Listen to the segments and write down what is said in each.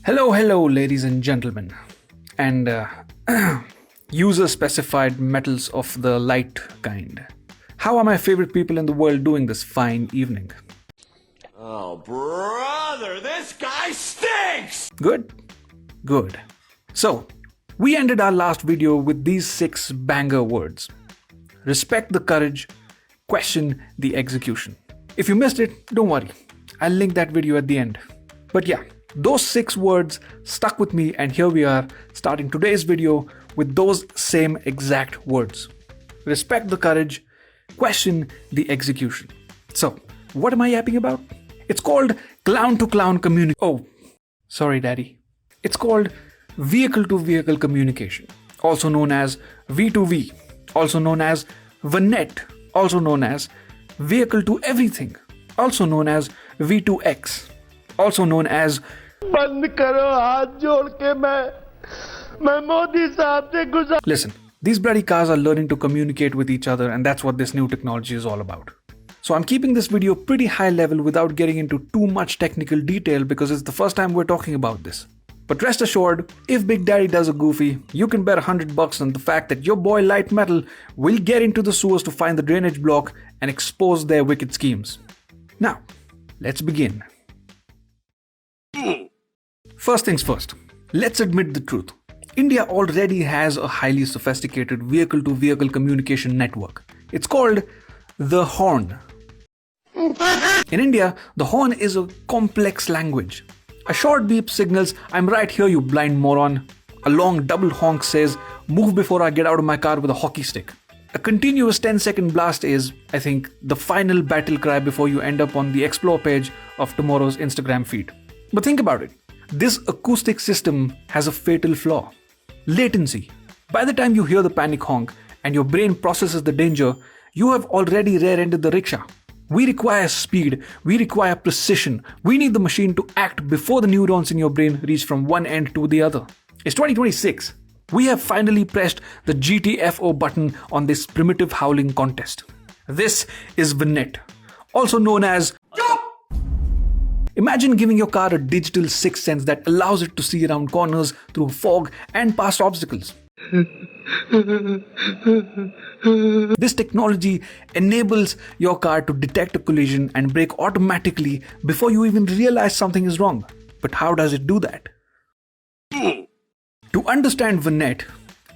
Hello, ladies and gentlemen, and user-specified metals of the light kind. How are my favorite people in the world doing this fine evening? Oh, brother, this guy stinks! Good? Good. So, we ended our last video with these 6 banger words. Respect the courage, question the execution. If you missed it, don't worry. I'll link that video at the end. But yeah, those 6 words stuck with me, and here we are starting today's video with those same exact words. Respect the courage, question the execution. So, what am I yapping about? It's called clown-to-clown communication. Oh, sorry daddy. It's called vehicle-to-vehicle communication, also known as V2V, also known as vanet, also known as vehicle-to-everything, also known as V2X, also known as Listen, these bloody cars are learning to communicate with each other, and that's what this new technology is all about. So I'm keeping this video pretty high level without getting into too much technical detail because it's the first time we're talking about this. But rest assured, if Big Daddy does a goofy, you can bet $100 on the fact that your boy Light Metal will get into the sewers to find the drainage block and expose their wicked schemes. Now, let's begin. First things first, let's admit the truth. India already has a highly sophisticated vehicle-to-vehicle communication network. It's called the horn. In India, the horn is a complex language. A short beep signals, "I'm right here, you blind moron." A long double honk says, "Move before I get out of my car with a hockey stick." A continuous 10-second blast is, I think, the final battle cry before you end up on the explore page of tomorrow's Instagram feed. But think about it. This acoustic system has a fatal flaw. Latency. By the time you hear the panic honk and your brain processes the danger, you have already rear-ended the rickshaw. We require speed, we require precision, we need the machine to act before the neurons in your brain reach from one end to the other. It's 2026. We have finally pressed the GTFO button on this primitive howling contest. This is vanet, also known as Imagine giving your car a digital sixth sense that allows it to see around corners through fog and past obstacles. This technology enables your car to detect a collision and brake automatically before you even realize something is wrong. But how does it do that? To understand vanet,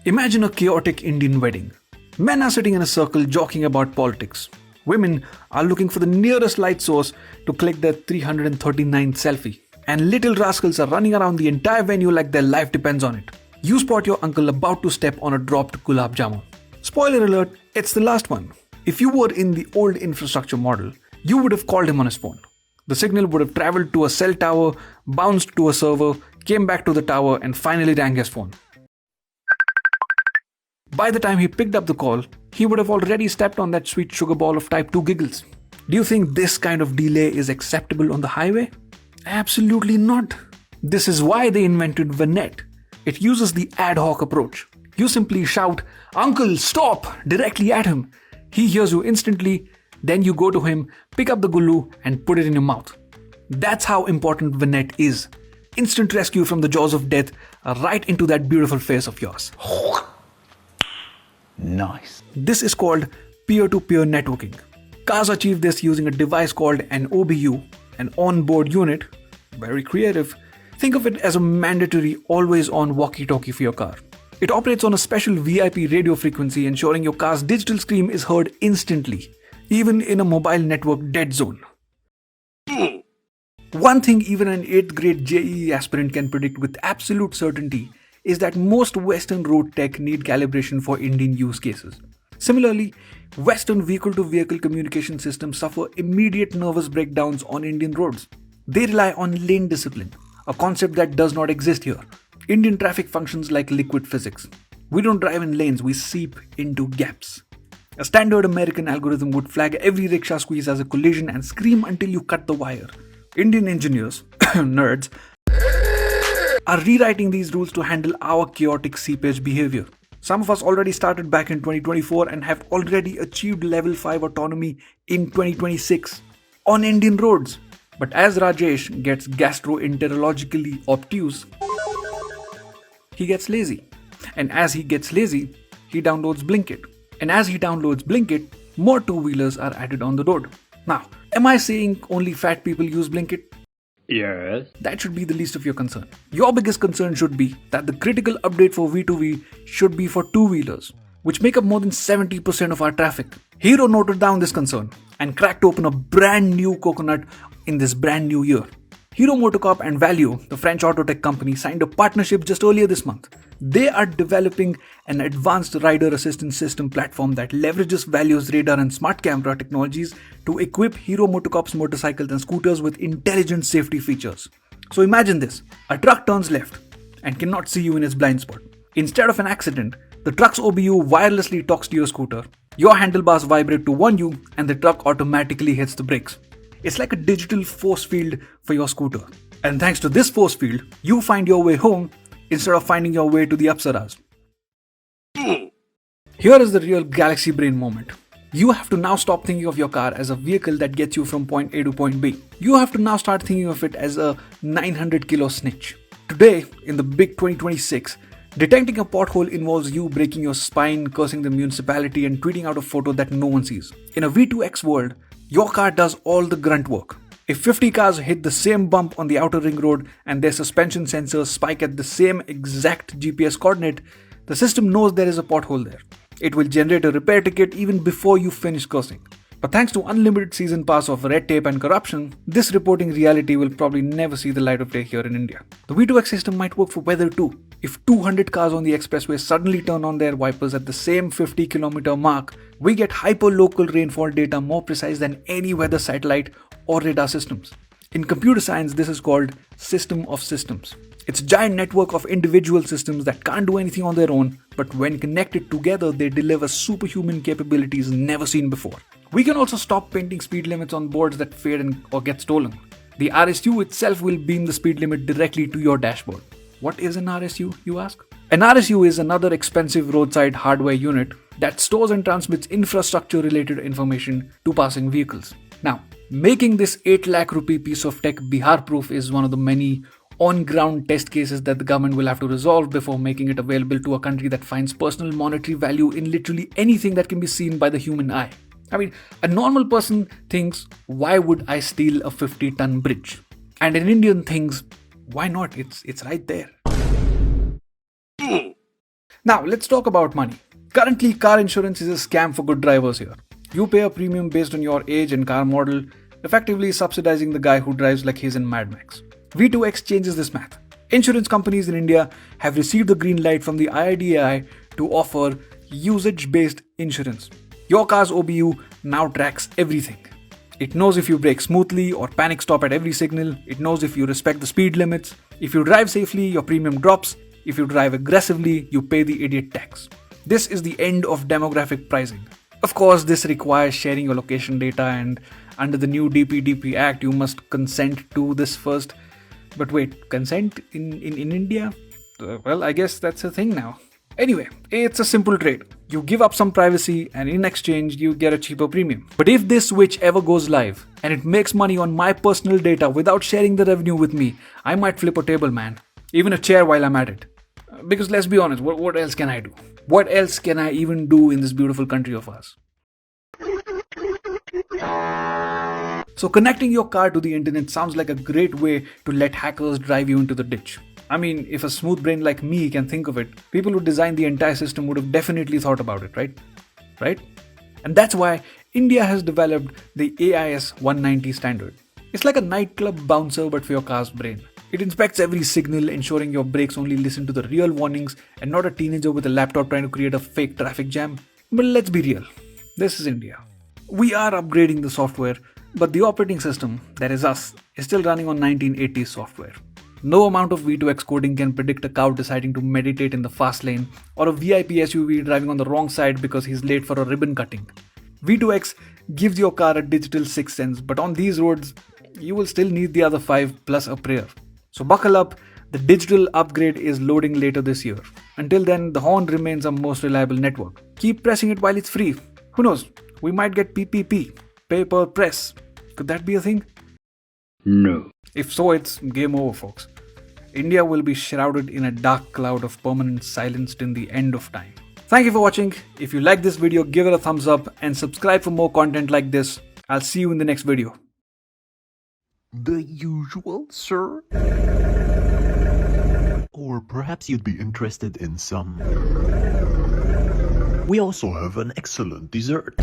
imagine a chaotic Indian wedding. Men are sitting in a circle joking about politics. Women are looking for the nearest light source to click their 339th selfie. And little rascals are running around the entire venue like their life depends on it. You spot your uncle about to step on a dropped gulab jamun. Spoiler alert, it's the last one. If you were in the old infrastructure model, you would have called him on his phone. The signal would have traveled to a cell tower, bounced to a server, came back to the tower, and finally rang his phone. By the time he picked up the call, he would have already stepped on that sweet sugar ball of type 2 giggles. Do you think this kind of delay is acceptable on the highway? Absolutely not. This is why they invented vanet. It uses the ad hoc approach. You simply shout, "Uncle, stop!" directly at him. He hears you instantly, then you go to him, pick up the gullu and put it in your mouth. That's how important vanet is. Instant rescue from the jaws of death, right into that beautiful face of yours. Nice. This is called peer-to-peer networking. Cars achieve this using a device called an OBU, an onboard unit. Very creative. Think of it as a mandatory always-on walkie-talkie for your car. It operates on a special VIP radio frequency, ensuring your car's digital scream is heard instantly, even in a mobile network dead zone. One thing even an 8th grade JEE aspirant can predict with absolute certainty is that most Western road tech need calibration for Indian use cases. Similarly, Western vehicle-to-vehicle communication systems suffer immediate nervous breakdowns on Indian roads. They rely on lane discipline, a concept that does not exist here. Indian traffic functions like liquid physics. We don't drive in lanes, we seep into gaps. A standard American algorithm would flag every rickshaw squeeze as a collision and scream until you cut the wire. Indian engineers, nerds, are rewriting these rules to handle our chaotic seepage behavior. Some of us already started back in 2024 and have already achieved level 5 autonomy in 2026 on Indian roads. But as Rajesh gets gastroenterologically obtuse, he gets lazy. And as he gets lazy, he downloads Blinkit. And as he downloads Blinkit, more two-wheelers are added on the road. Now, am I saying only fat people use Blinkit? Yes. That should be the least of your concern. Your biggest concern should be that the critical update for V2V should be for two-wheelers, which make up more than 70% of our traffic. Hero noted down this concern and cracked open a brand new coconut in this brand new year. Hero Motocorp and Valeo, the French auto tech company, signed a partnership just earlier this month. They are developing an advanced rider assistance system platform that leverages Valeo's radar and smart camera technologies to equip Hero Motocorp's motorcycles and scooters with intelligent safety features. So imagine this: a truck turns left and cannot see you in its blind spot. Instead of an accident, the truck's OBU wirelessly talks to your scooter, your handlebars vibrate to warn you, and the truck automatically hits the brakes. It's like a digital force field for your scooter. And thanks to this force field, you find your way home instead of finding your way to the Apsaras. Here is the real galaxy brain moment. You have to now stop thinking of your car as a vehicle that gets you from point A to point B. You have to now start thinking of it as a 900 kilo snitch. Today, in the big 2026, detecting a pothole involves you breaking your spine, cursing the municipality, and tweeting out a photo that no one sees. In a V2X world, your car does all the grunt work. If 50 cars hit the same bump on the outer ring road and their suspension sensors spike at the same exact GPS coordinate, the system knows there is a pothole there. It will generate a repair ticket even before you finish cursing. But thanks to unlimited season pass of red tape and corruption, this reporting reality will probably never see the light of day here in India. The V2X system might work for weather too. If 200 cars on the expressway suddenly turn on their wipers at the same 50-kilometer mark, we get hyper-local rainfall data more precise than any weather satellite or radar systems. In computer science, this is called system of systems. It's a giant network of individual systems that can't do anything on their own, but when connected together, they deliver superhuman capabilities never seen before. We can also stop painting speed limits on boards that fade or get stolen. The RSU itself will beam the speed limit directly to your dashboard. What is an RSU, you ask? An RSU is another expensive roadside hardware unit that stores and transmits infrastructure-related information to passing vehicles. Now, making this 8 lakh rupee piece of tech Bihar-proof is one of the many on-ground test cases that the government will have to resolve before making it available to a country that finds personal monetary value in literally anything that can be seen by the human eye. I mean, a normal person thinks, why would I steal a 50-ton bridge? And an Indian thinks, why not? It's right there. Now, let's talk about money. Currently, car insurance is a scam for good drivers here. You pay a premium based on your age and car model, effectively subsidizing the guy who drives like he's in Mad Max. V2X changes this math. Insurance companies in India have received the green light from the IRDAI to offer usage-based insurance. Your car's OBU now tracks everything. It knows if you brake smoothly or panic stop at every signal. It knows if you respect the speed limits. If you drive safely, your premium drops. If you drive aggressively, you pay the idiot tax. This is the end of demographic pricing. Of course, this requires sharing your location data, and under the new DPDP Act, you must consent to this first. But wait, consent in India? Well, I guess that's a thing now. Anyway, it's a simple trade. You give up some privacy and in exchange you get a cheaper premium. But if this switch ever goes live and it makes money on my personal data without sharing the revenue with me, I might flip a table, man. Even a chair while I'm at it. Because let's be honest, what else can I do? What else can I even do in this beautiful country of ours? So connecting your car to the internet sounds like a great way to let hackers drive you into the ditch. I mean, if a smooth brain like me can think of it, people who designed the entire system would have definitely thought about it, right? And that's why India has developed the AIS 190 standard. It's like a nightclub bouncer but for your car's brain. It inspects every signal, ensuring your brakes only listen to the real warnings and not a teenager with a laptop trying to create a fake traffic jam. But let's be real. This is India. We are upgrading the software, but the operating system, that is us, is still running on 1980s software. No amount of V2X coding can predict a cow deciding to meditate in the fast lane or a VIP SUV driving on the wrong side because he's late for a ribbon cutting. V2X gives your car a digital sixth sense, but on these roads, you will still need the other 5 plus a prayer. So buckle up, the digital upgrade is loading later this year. Until then, the horn remains our most reliable network. Keep pressing it while it's free. Who knows, we might get PPP, pay per press. Could that be a thing? No. If so, it's game over, folks. India will be shrouded in a dark cloud of permanent silence till the end of time. Thank you for watching. If you like this video, give it a thumbs up and subscribe for more content like this. I'll see you in the next video. The usual, sir? Or perhaps you'd be interested in some... We also have an excellent dessert.